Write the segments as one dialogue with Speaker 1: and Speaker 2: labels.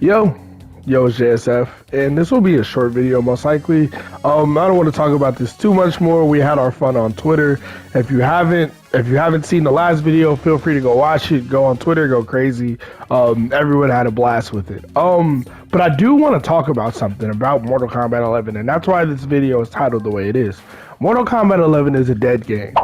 Speaker 1: Yo, yo, it's JSF, and this will be a short video most likely. I don't want to talk about this too much more. We had our fun on Twitter. If you haven't seen the last video, feel free to go watch it. Go on Twitter, go crazy. Everyone had a blast with it. But I do want to talk about something about Mortal Kombat 11, and that's why this video is titled the way it is. Mortal Kombat 11 is a dead game.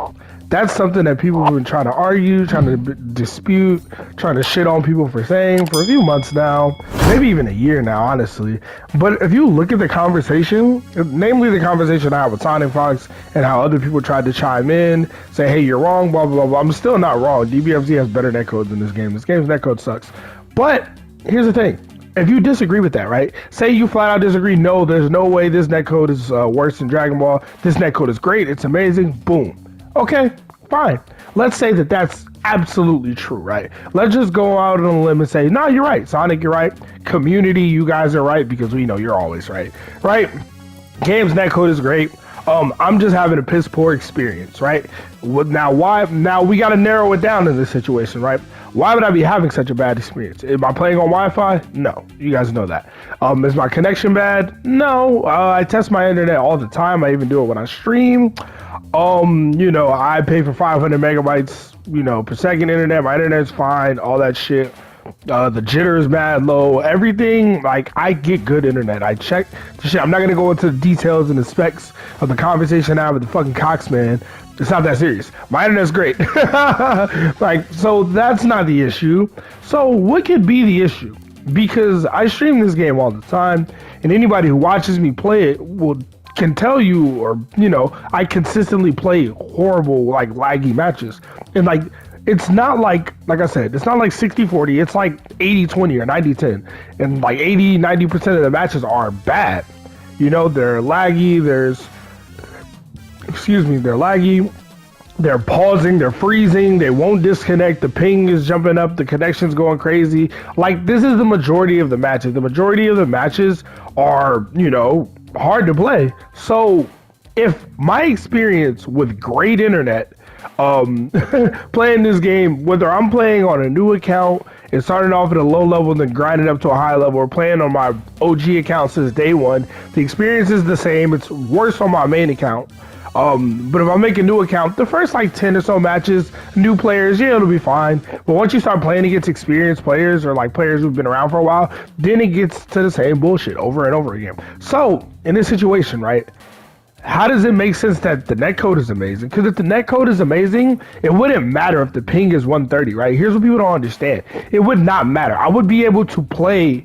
Speaker 1: That's something that people have been trying to argue, trying to dispute, trying to shit on people for saying for a few months now, maybe even a year now, honestly. But if you look at the conversation, namely the conversation I had with Sonic Fox and how other people tried to chime in, say, hey, you're wrong, blah, blah, blah. I'm still not wrong. DBFZ has better netcodes in this game. This game's netcode sucks. But here's the thing. If you disagree with that, right? Say you flat out disagree, no, there's no way this netcode is worse than Dragon Ball. This netcode is great. It's amazing. Boom. Okay, fine. Let's say that that's absolutely true, right? Let's just go out on a limb and say, no, you're right. Sonic, you're right. Community, you guys are right because we know you're always right, right? Game's netcode is great. I'm just having a piss poor experience, right? Now, why? Now we got to narrow it down in this situation, right? Why would I be having such a bad experience? Am I playing on Wi-Fi? No, you guys know that. Is my connection bad? No, I test my internet all the time. I even do it when I stream. I pay for 500 megabytes, per second internet. My internet's fine, all that shit. The jitter is bad low, everything, like, I get good internet. I check the shit. I'm not gonna go into the details and the specs of the conversation I have with the fucking Cox man. It's not that serious. My internet's great. Like, so that's not the issue. So what could be the issue? Because I stream this game all the time, and anybody who watches me play it can tell you, or I consistently play horrible, like, laggy matches. And like, it's not like I said, it's not like 60-40, it's like 80-20 or 90-10. And like 80-90% of the matches are bad. They're laggy, they're laggy, they're pausing, they're freezing, they won't disconnect, the ping is jumping up, the connection's going crazy. Like, this is the majority of the matches. The majority of the matches are, hard to play. So if my experience with great internet playing this game, whether I'm playing on a new account and starting off at a low level and then grinding up to a high level, or playing on my OG account since day one, the experience is the same. It's worse on my main account. But if I make a new account, the first like 10 or so matches, new players, yeah, it'll be fine. But once you start playing against experienced players, or like players who've been around for a while, then it gets to the same bullshit over and over again. So in this situation, right, how does it make sense that the netcode is amazing? Because if the netcode is amazing, it wouldn't matter if the ping is 130, right? Here's what people don't understand. It would not matter. I would be able to play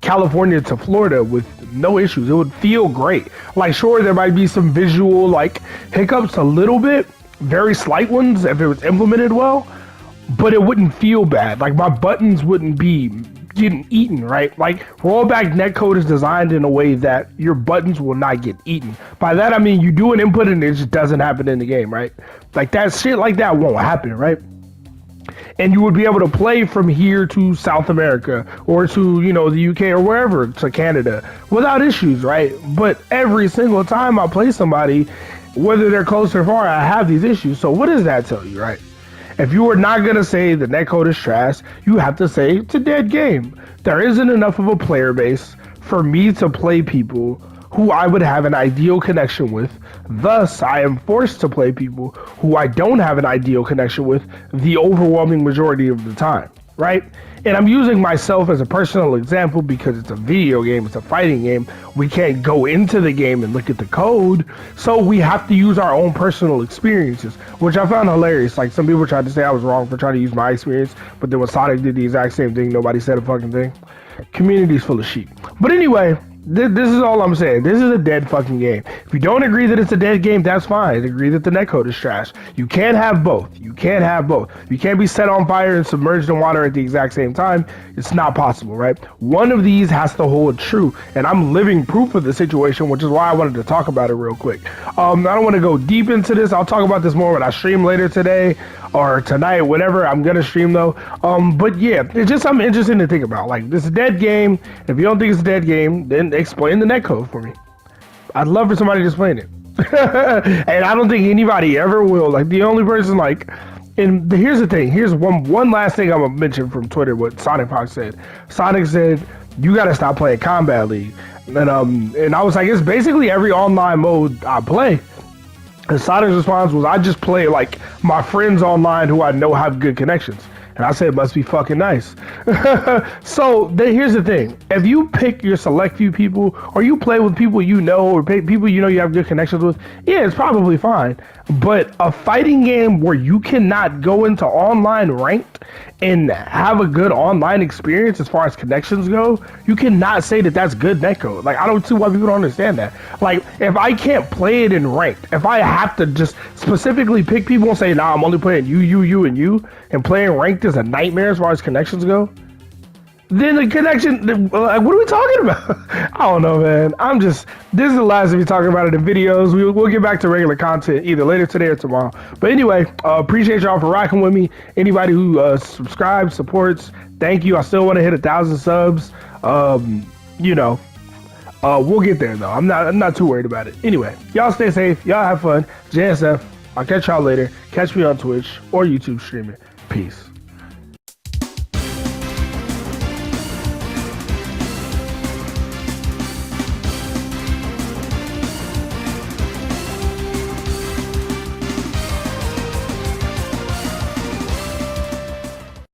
Speaker 1: California to Florida with no issues. It would feel great. Like, sure, there might be some visual like hiccups a little bit, very slight ones if it was implemented well, but it wouldn't feel bad. Like, my buttons wouldn't be getting eaten, right? Like, rollback netcode is designed in a way that your buttons will not get eaten. By that I mean you do an input and it just doesn't happen in the game, right? Like, that shit like that won't happen, right? And you would be able to play from here to South America, or to, the UK, or wherever, to Canada, without issues, right? But every single time I play somebody, whether they're close or far, I have these issues. So what does that tell you, right? If you are not going to say the netcode is trash, you have to say it's a dead game. There isn't enough of a player base for me to play people who I would have an ideal connection with. Thus, I am forced to play people who I don't have an ideal connection with the overwhelming majority of the time, right? And I'm using myself as a personal example because it's a video game, it's a fighting game. We can't go into the game and look at the code, so we have to use our own personal experiences, which I found hilarious. Like, some people tried to say I was wrong for trying to use my experience, but then when Sonic did the exact same thing, nobody said a fucking thing. Community's full of sheep. But anyway, this is all I'm saying. This is a dead fucking game. If you don't agree that it's a dead game, that's fine. Agree that the netcode is trash. You can't have both. You can't have both. You can't be set on fire and submerged in water at the exact same time. It's not possible, right? One of these has to hold true. And I'm living proof of the situation, which is why I wanted to talk about it real quick. I don't want to go deep into this. I'll talk about this more when I stream later today or tonight, whatever. I'm going to stream though. But yeah, it's just something interesting to think about. Like, this is a dead game. If you don't think it's a dead game, then explain the netcode for me. I'd love for somebody to explain it. And I don't think anybody ever will. Like, the only person, like, and here's the thing. Here's one last thing I'm gonna mention from Twitter, what Sonic Fox said. Sonic said, you got to stop playing Combat League. And I was like, it's basically every online mode I play. And Sonic's response was, I just play like my friends online who I know have good connections. And I said, it must be fucking nice. So here's the thing. If you pick your select few people, or you play with people you know, or people you know you have good connections with, yeah, it's probably fine. But a fighting game where you cannot go into online ranked and have a good online experience as far as connections go, you cannot say that that's good netcode. Like, I don't see why people don't understand that. Like, if I can't play it in ranked, if I have to just specifically pick people and say, nah, I'm only playing you, and playing ranked is a nightmare as far as connections go, then the connection, like, what are we talking about? I don't know, man. this is the last of me talking about it in videos. We'll get back to regular content either later today or tomorrow. But anyway, appreciate y'all for rocking with me. Anybody who subscribes, supports, thank you. I still want to hit 1,000 subs. We'll get there though. I'm not too worried about it. Anyway, y'all stay safe. Y'all have fun. JSF. I'll catch y'all later. Catch me on Twitch or YouTube streaming. Peace.